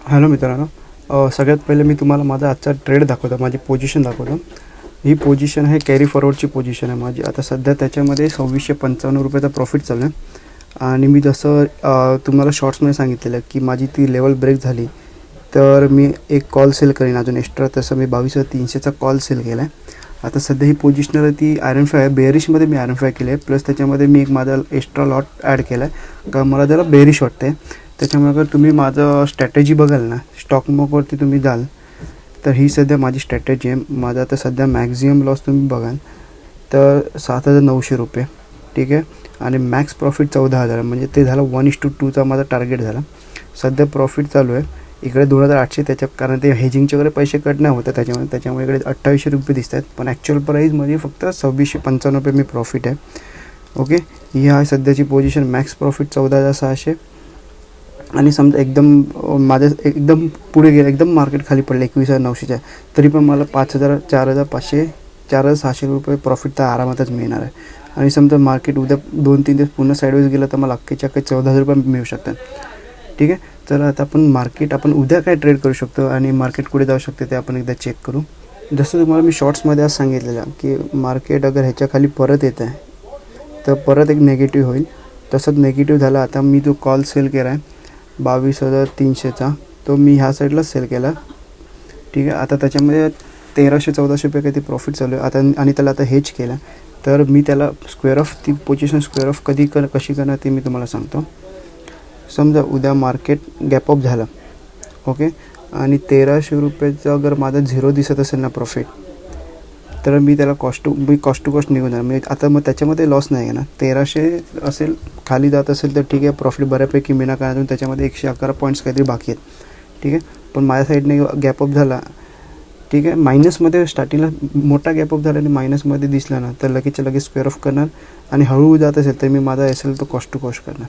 Hello मित्रांनो, सगळ्यात पहिले मी तुम्हाला माझा आजचा ट्रेड दाखवतो, माझी पोझिशन दाखवतो. ही पोझिशन आहे कॅरी फॉरवर्डची पोझिशन आहे माझी. आता सध्या त्याच्यामध्ये 2655 रुपयाचा प्रॉफिट चालू आहे. आणि मी जसं तुम्हाला शॉर्ट्समध्ये सांगितलेलं की माझी ती लेवल ब्रेक झाली तर मी एक कॉल सेल करीन अजून एक्स्ट्रा. तसं मी 22,300चा कॉल सेल केला आहे. आता सध्या ही पोझिशनर ती आयरन फ्राय आहे, बेअरिशमध्ये मी आयरन फ्राय केली आहे. प्लस त्याच्यामध्ये मी एक माझा एक्स्ट्रा लॉट ॲड केला आहे का मला त्याला बेअरिश वाटते आहे. त्याच्यामुळे अगर तुम्ही माझं स्ट्रॅटेजी बघाल ना, स्टॉक मार्केटवरती तुम्ही जाल तर ही सध्या माझी स्ट्रॅटेजी आहे. माझा आता सध्या मॅक्झिमम लॉस तुम्ही बघाल तर 7,900 रुपये, ठीक आहे. आणि मॅक्स प्रॉफिट 14,000, म्हणजे ते झालं 1:2चा माझा टार्गेट झाला. सध्या प्रॉफिट चालू आहे इकडे 2,800 त्याच्या, कारण ते हेजिंगचे वगैरे पैसे कट नाही होतं त्याच्यामुळे इकडे 2800 रुपये दिसत आहेत. पण ॲक्च्युअल प्राईस म्हणजे फक्त 2655 रुपये मी प्रॉफिट आहे. ओके, ही आहे सध्याची पोझिशन. Max profit 14,600. आणि समजा एकदम माझं एकदम पुढे गेलं, एकदम मार्केट खाली पडलं 21,900च्या, तरी पण मला 5,000 4,500 4,600 रुपये प्रॉफिट तर आरामातच मिळणार आहे. आणि समजा मार्केट उद्या 2-3 दिवस पुन्हा साईडवेज गेलं तर मला अख्खेच्या अख्खे 14,000 रुपये मिळू शकतात, ठीक आहे. तर आता आपण उद्या काय ट्रेड करू शकतो आणि मार्केट कुठे जाऊ शकते ते आपण एकदा चेक करू. जसं तुम्हाला मी शॉर्ट्समध्ये आज सांगितलेलं की मार्केट अगर ह्याच्या खाली परत येत आहे तर परत एक निगेटिव्ह होईल. तसंच निगेटिव्ह झाला. आता मी जो कॉल सेल केला आहे 22,300चा, तो मी ह्या साईडला सेल केला, ठीक आहे. आता त्याच्यामध्ये 1,300-1,400 रुपये काही प्रॉफिट चालू आहे आता. आणि त्याला आता हेज केला तर मी त्याला ती पोझिशन स्क्वेअर ऑफ कशी करणार ते मी तुम्हाला सांगतो. समजा उद्या मार्केट गॅप अप झालं, ओके, आणि 1,300 रुपयाचं अगर माझा झिरो दिसत असेल ना प्रॉफिट, तर मी त्याला कॉस्ट टू कॉस्ट निघून जाणार. म्हणजे आता मग त्याच्यामध्ये लॉस नाही आहे ना. 1,300 असेल खाली जात असेल तर ठीक आहे, प्रॉफिट बऱ्यापैकी मिळणार, कारण अजून त्याच्यामध्ये 111 पॉईंट्स काहीतरी बाकी आहेत, ठीक आहे. पण माझ्या साईडने गॅप अप झाला, ठीक आहे, मायनसमध्ये स्टार्टिंगला मोठा गॅप अप झाला आणि मायनसमध्ये दिसला ना तर लगेचच्या लगेच स्क्वेअर ऑफ करणार. आणि हळूहळू जात असेल तर मी माझा असेल तो कॉस्ट टू कॉस्ट करणार.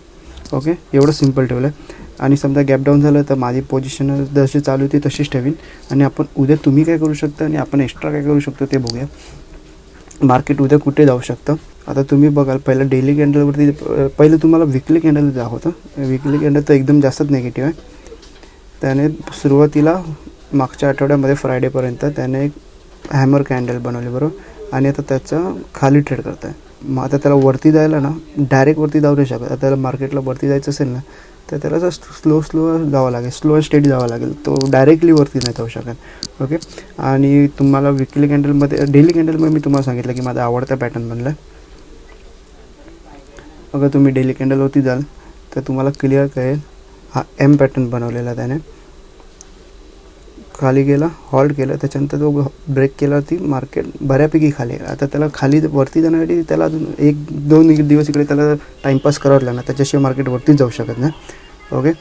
ओके, एवढं सिम्पल ठेवलं आहे. आणि समजा गॅप डाऊन झालं तर माझी पोझिशन जशी चालू होती तशीच ठेवीन. आणि आपण उद्या तुम्ही काय करू शकता आणि आपण एक्स्ट्रा काय करू शकतो ते बघूया. मार्केट उद्या कुठे जाऊ शकतं. आता तुम्ही बघाल पहिलं डेली कॅन्डलवरती, पहिलं तुम्हाला विकली कॅन्डल दाखवतं. विकली कॅन्डल तर एकदम जास्तच निगेटिव्ह आहे. त्याने सुरुवातीला मागच्या आठवड्यामध्ये फ्रायडेपर्यंत त्याने एक हॅमर कॅन्डल बनवली, बरोबर. आणि आता त्याचा खाली ट्रेड करत आहे. मग आता त्याला वरती जायला ना डायरेक्ट वरती जाऊ नाही शकत. आता त्याला मार्केटला वरती जायचं असेल ना तर त्याला जर स्लो जावं लागेल, स्लो अँड स्टेडी जावं लागेल. तो डायरेक्टली वरती नाही जाऊ शकत, ओके. आणि तुम्हाला विकली कॅन्डलमध्ये, डेली कॅन्डलमध्ये मी तुम्हाला सांगितलं की माझा आवडता पॅटर्न बनला आहे. अगर तुम्ही डेली कॅन्डलवरती जाल तर तुम्हाला क्लिअर कळेल. हा एम पॅटर्न बनवलेला त्याने, खाली गेला, हॉल्ट केलं, त्याच्यानंतर तो ब्रेक केला, ती मार्केट बऱ्यापैकी खाली आहे. आता त्याला खाली वरती जाण्यासाठी त्याला अजून 1-2 दिवस इकडे त्याला टाईमपास करावं लागणार, त्याच्याशिवाय मार्केट वरतीच जाऊ शकत नाही, ओके.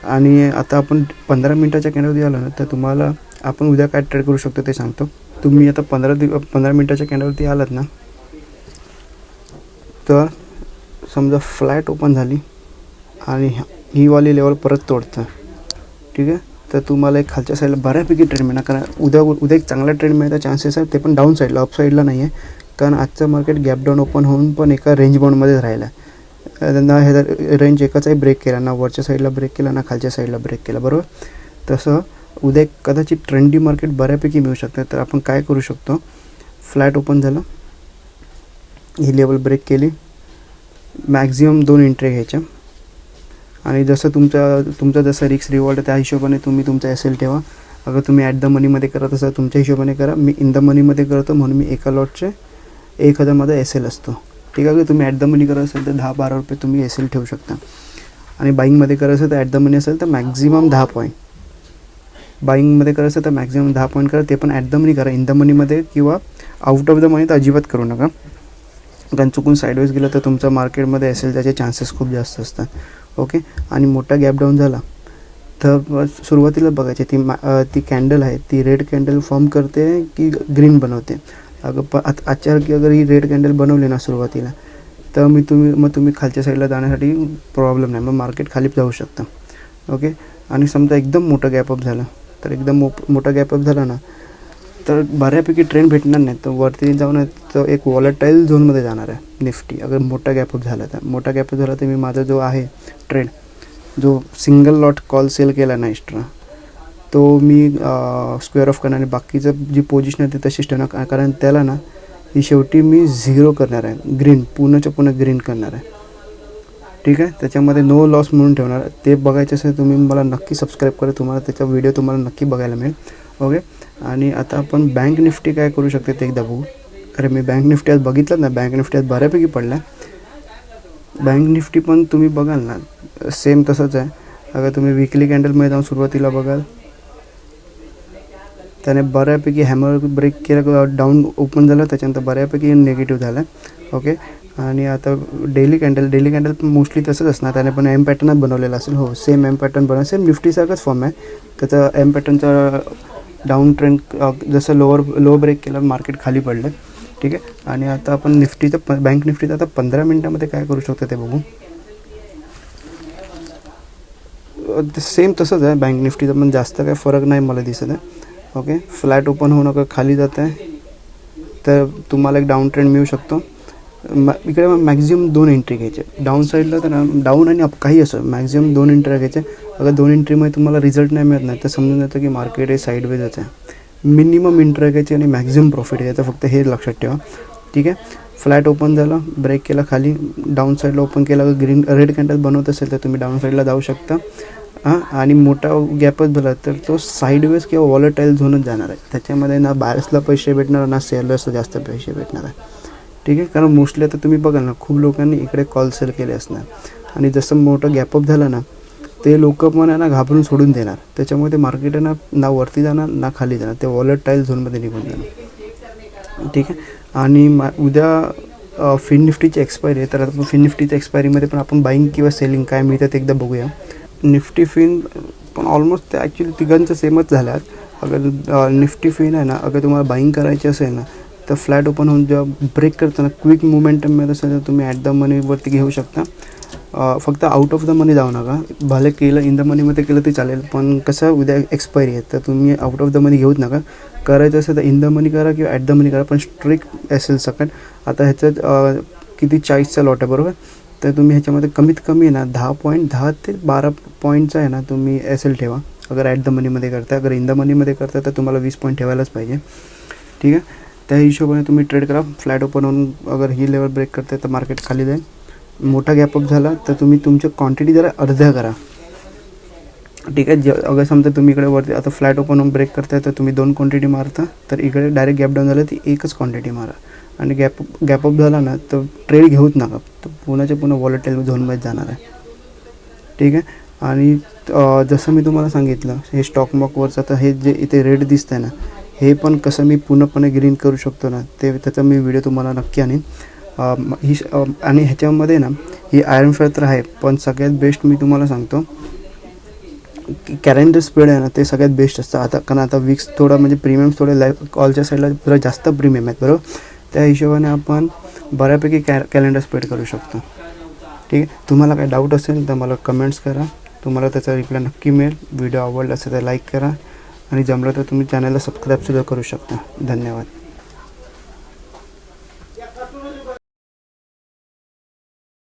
आणि आता आपण 15 मिनटाच्या कॅन्डलवरती आलो ना तर तुम्हाला आपण उद्या काय ट्रेड करू शकतो ते सांगतो. तुम्ही आता 15 मिनटाच्या कॅन्डलवरती आलात ना तर समजा फ्लॅट ओपन झाली आणि ही वाली लेवल परत तोडतं, ठीक आहे, तर तुम्हाला एक खालच्या साईडला बऱ्यापैकी ट्रेड मिळणार. कारण उद्या एक चांगला ट्रेड मिळायचा चान्सेस आहे, ते पण डाऊन साईडला, अप साईडला नाही आहे. कारण आजचं मार्केट गॅप डाऊन ओपन होऊन पण एका रेंज बाउंडमध्येच राहिलं आहे. ना हे रेंज एकाचाही ब्रेक केला, ना वरच्या साईडला ब्रेक केला, ना खालच्या साईडला ब्रेक केला, बरोबर. तसं उद्या कदाचित ट्रेंडी मार्केट बऱ्यापैकी मिळू शकतं. तर आपण काय करू शकतो, फ्लॅट ओपन झालं, ही लेवल ब्रेक केली, मॅक्झिमम 2 एंट्री घ्यायच्या. आणि जसं तुमचा जसं रिस्क रिवॉर्ड त्या हिशोबाने तुम्ही तुमचा एस-एल ठेवा. अगर तुम्ही ॲट द मनीमध्ये करत असाल तुमच्या हिशोबाने करा. मी इन द मनीमध्ये करतो म्हणून मी एका लॉटचे 1,000 माझा एस-एल असतो, ठीक आहे. तुम्ही ॲट द मनी करत असेल तर 10-12 रुपये तुम्ही एस-एल ठेवू शकता. आणि बाईंगमध्ये करत असेल तर ॲट द मनी असेल तर मॅक्झिमम 10 पॉईंट, बाईंगमध्ये करत असेल तर मॅक्झिमम 10 पॉईंट करा. ते पण ॲट द मनी करा, इन द मनीमध्ये किंवा आउट ऑफ द मनी तर अजिबात करू नका. कारण चुकून साईडवेज गेलं तर तुमचं मार्केटमध्ये एस-एल त्याचे चान्सेस खूप जास्त असतात, ओके. आणि मोठा गॅप डाऊन झाला तर सुरुवातीला बघायचे ती कॅन्डल आहे ती रेड कॅन्डल फॉर्म करते की ग्रीन बनवते. अचानक अगर ही रेड कॅन्डल बनवली ना सुरुवातीला तर तुम्ही खालच्या साईडला जाण्यासाठी प्रॉब्लेम नाही, मग मार्केट खाली जाऊ शकतं, ओके. आणि समजा एकदम मोठा गॅपअप झाला तर मोठा गॅपअप झाला ना तर बऱ्यापैकी ट्रेंड भेटणार नाही, तर वरती जाऊन तर एक वॉलेटाईल झोनमध्ये जाणार आहे निफ्टी. अगर मोठा गॅपअप झाला तर मी माझा जो आहे ट्रेड, जो सिंगल लॉट कॉल सेल केला ना एक्स्ट्रा, तो मी स्क्वेअर ऑफ करणार आणि बाकीचं जी पोझिशन आहे ती तशीच ठेवणार, कारण त्याला ना ही शेवटी मी 0 करणार आहे, ग्रीन पूर्णच्या पूर्ण ग्रीन करणार आहे. ठीक आहे, त्याच्यामध्ये नो लॉस म्हणून ठेवणार. ते बघायचं असेल तुम्ही मला नक्की सबस्क्राईब करा, तुम्हाला त्याचा व्हिडिओ तुम्हाला नक्की बघायला मिळेल. ओके, आणि आता आपण बँक निफ्टी काय करू शकते ते एकदा बघू. अरे मी बँक निफ्टी आज बघितलं ना, बँक निफ्टी आज बऱ्यापैकी पडला. बँक निफ्टी पण तुम्ही बघाल ना सेम तसंच आहे. अगर तुम्ही विकली कॅन्डलमध्ये जाऊन सुरुवातीला बघाल त्याने बऱ्यापैकी हॅमर ब्रेक केलं, डाऊन ओपन झालं, त्याच्यानंतर बऱ्यापैकी निगेटिव्ह झालं. ओके, आणि आता डेली कॅन्डल पण मोस्टली तसंच असणार, त्याने पण एम पॅटर्नच बनवलेला असेल. हो, सेम एम पॅटर्न बनवलं, सेम निफ्टीसारखंच फॉर्म आहे त्याचा. एम पॅटर्नचा डाऊन ट्रेंड जसं लोअर ब्रेक केला मार्केट खाली पडलं. ठीक आहे, आणि आता आपण निफ्टीचं बँक निफ्टीचं आता 15 मिनटामध्ये काय करू शकतो ते बघू. सेम तसंच आहे बँक निफ्टीचं, पण जास्त काय फरक नाही मला दिसत आहे. ओके, फ्लॅट ओपन होऊन अगर खाली जात आहे तर तुम्हाला एक डाऊन ट्रेंड मिळू शकतो. इकडे मॅक्झिमम 2 एंट्री घ्यायचे डाऊन साईडला, तर डाऊन आणि अप काही असं मॅक्झिमम 2 एंट्री घ्यायचे. अगर 2 एंट्रीमध्ये तुम्हाला रिझल्ट नाही मिळत नाही तर समजून जातं की मार्केट हे साईडवेजच आहे. मिनिमम एंट्री घ्यायची आणि मॅक्झिमम प्रॉफिट घ्यायचं, फक्त हे लक्षात ठेवा. ठीक आहे, फ्लॅट ओपन झालं, ब्रेक केला खाली, डाऊन साईडला ओपन केला, ग्रीन रेड कॅन्डल बनवत असेल तर तुम्ही डाऊन साईडला जाऊ शकता. आणि मोठा गॅपच झाला तर तो साईडवेज किंवा वॉलेटाईल झोनच जाणार आहे. त्याच्यामध्ये ना बायर्सला पैसे भेटणार ना सेलर्सला जास्त पैसे भेटणार आहे. ठीक आहे, कारण मोस्टली आता तुम्ही बघाल ना खूप लोकांनी इकडे कॉल सेल केले असणार, आणि जसं मोठं गॅपअप झालं ना ते लोक पण आहे ना घाबरून सोडून देणार. त्याच्यामुळे ते मार्केट आहे ना वरती जाणार ना खाली जाणार, ते वॉलेटाईल झोनमध्ये निघून जाणार. ठीक आहे, आणि उद्या फिन निफ्टीची एक्सपायरी आहे, तर आता फिन निफ्टीच्या एक्सपायरीमध्ये पण आपण बाईंग किंवा सेलिंग काय मिळतं ते एकदा बघूया. निफ्टी फिन पण ऑलमोस्ट ॲक्च्युली तिघांचं सेमच झालं आहे. अगर निफ्टी फिन आहे ना, अगर तुम्हाला बाईंग करायची असेल ना तर फ्लॅट ओपन होऊन जेव्हा ब्रेक करताना क्विक मोमेंटम मिळत असेल तर तुम्ही ॲट द मनीवरती घेऊ शकता. फक्त आउट ऑफ द मनी जाऊ नका. भले केलं इन द मनीमध्ये केलं ते चालेल, पण कसं उद्या एक्सपायरी आहे तर तुम्ही आउट ऑफ द मनी घेऊच नका. करायचं असेल तर इन द मनी करा किंवा ॲट द मनी करा, पण स्ट्रिक्ट असेल सकट. आता ह्याच्यात किती 40चा लॉट आहे बरोबर, तर तुम्ही ह्याच्यामध्ये कमीत कमी आहे ना 10 ते 12 पॉईंटचा आहे ना तुम्ही एल ठेवा अगर ॲट द मनीमध्ये करता. अगर इन द मनीमध्ये करता तर तुम्हाला 20 पॉईंट ठेवायलाच पाहिजे. ठीक आहे, त्या हिशोबाने तुम्ही ट्रेड करा. फ्लॅट ओपन होऊन अगर ही लेवल ब्रेक करते तर मार्केट खाली जाईल. मोठा गॅपअप झाला तर तुम्ही तुमच्या क्वांटिटी जरा अर्ध्या करा. ठीक आहे, अगर समजा तुम्ही इकडे वरती आता फ्लॅट ओपन होऊन ब्रेक करताय तर तुम्ही 2 क्वांटिटी मारता, तर इकडे डायरेक्ट गॅप डाऊन झालं ती एकच क्वांटिटी मारा. आणि गॅपअप झाला ना तर ट्रेड घेऊच नका, तर पुन्हाच्या पुन्हा वॉलेटाईल झोनमध्ये जाणार आहे. ठीक आहे, आणि जसं मी तुम्हाला सांगितलं हे स्टॉक मार्केटवरचं आता हे जे इथे रेड दिसतं आहे ना, हे पण कसं मी पूर्णपणे ग्रीन करू शकतो ना ते त्याचा मी व्हिडिओ तुम्हाला नक्की आणीन. आणि ह्याच्यामध्ये ना ही आयरन फेअर तर आहे, पण सगळ्यात बेस्ट मी तुम्हाला सांगतो कॅलेंडर स्प्रेड आहे ना ते सगळ्यात बेस्ट असतं. आता कारण आता विक्स थोडा म्हणजे प्रीमियम्स थोडे लाईफ कॉलच्या साईडला जरा जास्त प्रीमियम आहेत बरोबर, त्या हिशोबाने आपण बऱ्यापैकी कॅलेंडर स्प्रेड करू शकतो. ठीक आहे, तुम्हाला काही डाऊट असेल तर मला कमेंट्स करा, तुम्हाला त्याचा रिप्लाय नक्की मिळेल. व्हिडिओ आवडला असेल तर लाईक करा, आणि जमलं तर तुम्ही चॅनलला सबस्क्राईबसुद्धा करू शकता. धन्यवाद.